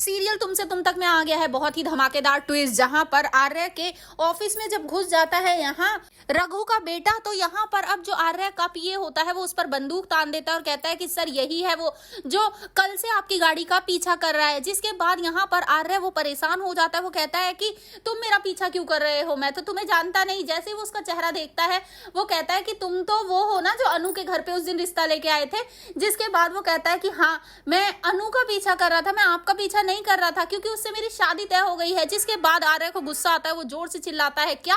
Serial तुमसे तुम तक में आ गया है बहुत ही धमाकेदार ट्विस्ट, जहां पर आर्य के ऑफिस में जब घुस जाता है यहाँ रघु का बेटा, तो यहाँ पर अब जो आर्य का पीए होता है वो उस पर बंदूक तान देता है और कहता है कि सर यही है वो जो कल से आपकी गाड़ी का पीछा कर रहा है। जिसके बाद यहाँ पर आर्य वो परेशान हो जाता है, वो कहता है कि तुम मेरा पीछा क्यों कर रहे हो, मैं तो तुम्हें जानता नहीं। जैसे ही वो उसका चेहरा देखता है वो कहता है कि तुम तो वो हो ना जो अनु के घर पे उस दिन रिश्ता लेके आए थे। जिसके बाद वो कहता है कि हाँ, मैं अनु का पीछा कर रहा था, मैं आपका पीछा नहीं कर रहा था क्योंकि उससे मेरी शादी तय हो गई है। जिसके बाद आर्य को गुस्सा आता है, वो जोर से चिल्लाता है क्या?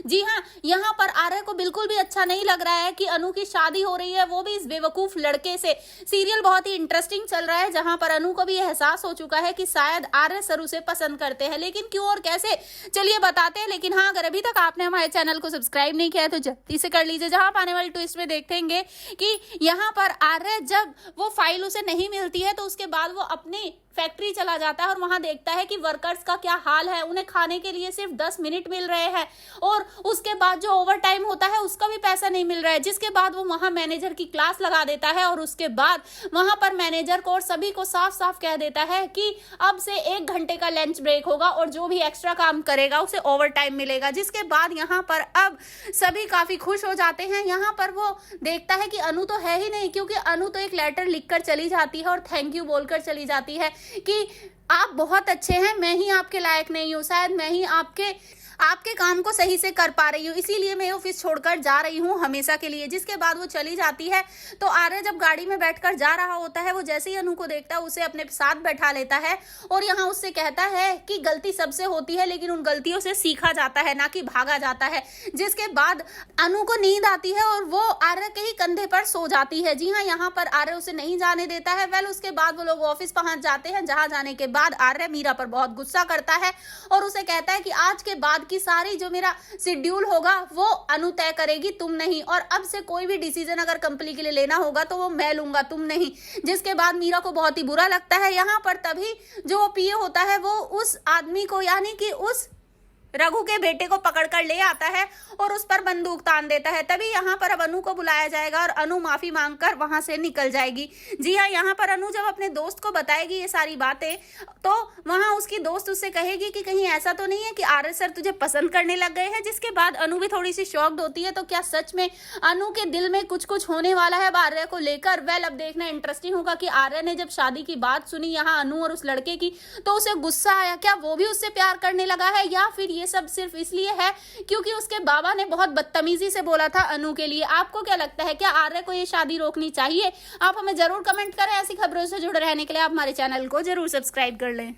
जी हाँ, यहाँ पर आर्य को बिल्कुल भी अच्छा नहीं लग रहा है कि अनु की शादी हो रही है, वो भी इस बेवकूफ लड़के से। सीरियल बहुत ही इंटरेस्टिंग चल रहा है, जहां पर अनु को भी एहसास हो चुका है कि शायद आर्य सर उसे पसंद करते हैं, लेकिन क्यों और कैसे चलिए बताते हैं। लेकिन हाँ, अगर अभी तक आपने हमारे चैनल को सब्सक्राइब नहीं किया है तो जल्दी से कर लीजिए। जहां आने वाले ट्विस्ट में देखेंगे कि यहाँ पर आर्य जब वो फाइल उसे नहीं मिलती है तो उसके बाद वो अपनी फैक्ट्री चला जाता है और वहां देखता है कि वर्कर्स का क्या हाल है, उन्हें खाने के लिए सिर्फ 10 मिनट मिल रहे हैं और उसके बाद जो ओवर टाइम होता है उसका भी पैसा नहीं मिल रहा है। जिसके बाद वो वहां मैनेजर की क्लास लगा देता है और उसके बाद वहां पर मैनेजर को और सभी को साफ साफ कह देता है कि अब से 1 घंटे का लंच ब्रेक होगा और जो भी एक्स्ट्रा काम करेगा उसे ओवर टाइम मिलेगा। जिसके बाद यहाँ पर अब सभी काफी खुश हो जाते हैं। यहाँ पर वो देखता है कि अनु तो है ही नहीं, क्योंकि अनु तो एक लेटर लिखकर चली जाती है और थैंक यू बोलकर चली जाती है कि आप बहुत अच्छे हैं, मैं ही आपके लायक नहीं हूँ, शायद मैं ही आपके काम को सही से कर पा रही हूँ, इसीलिए मैं ऑफिस छोड़कर जा रही हूँ हमेशा के लिए। जिसके बाद वो चली जाती है तो आर्य जब गाड़ी में बैठकर जा रहा होता है, वो जैसे ही अनु को देखता है उसे अपने साथ बैठा लेता है और यहाँ उससे कहता है कि गलती सबसे होती है लेकिन उन गलतियों से सीखा जाता है, ना कि भागा जाता है। जिसके बाद अनु को नींद आती है और वो आर्य के ही कंधे पर सो जाती है। जी हाँ, यहाँ पर आर्य उसे नहीं जाने देता है। वेल, उसके बाद वो लोग ऑफिस पहुंच जाते हैं, जहां जाने के बाद आर्य मीरा पर बहुत गुस्सा करता है और उसे कहता है कि आज के बाद की सारी जो मेरा शेड्यूल होगा वो अनु तय करेगी, तुम नहीं, और अब से कोई भी डिसीजन अगर कंपनी के लिए लेना होगा तो वो मैं लूंगा, तुम नहीं। जिसके बाद मीरा को बहुत ही बुरा लगता है। यहाँ पर तभी जो पीए होता है वो उस आदमी को, यानी कि उस रघु के बेटे को पकड़कर ले आता है और उस पर बंदूक तान देता है। तभी यहाँ पर अब अनु को बुलाया जाएगा और अनु माफी मांगकर वहां से निकल जाएगी। जी हाँ, यहाँ पर अनु जब अपने दोस्त को बताएगी ये सारी बातें तो वहां उसकी दोस्त उससे कहेगी कि कहीं ऐसा तो नहीं है कि आर्य सर तुझे पसंद करने लग गए हैं। जिसके बाद अनु भी थोड़ी सी शॉक्ड होती है। तो क्या सच में अनु के दिल में कुछ कुछ होने वाला है आर्य को लेकर? वेल, अब देखना इंटरेस्टिंग होगा कि आर्य ने जब शादी की बात सुनी यहाँ अनु और उस लड़के की तो उसे गुस्सा आया, क्या वो भी उससे प्यार करने लगा है या फिर ये सब सिर्फ इसलिए है क्योंकि उसके बाबा ने बहुत बदतमीजी से बोला था अनु के लिए? आपको क्या लगता है, क्या आर्य को ये शादी रोकनी चाहिए? आप हमें जरूर कमेंट करें। ऐसी खबरों से जुड़े रहने के लिए आप हमारे चैनल को जरूर सब्सक्राइब कर लें।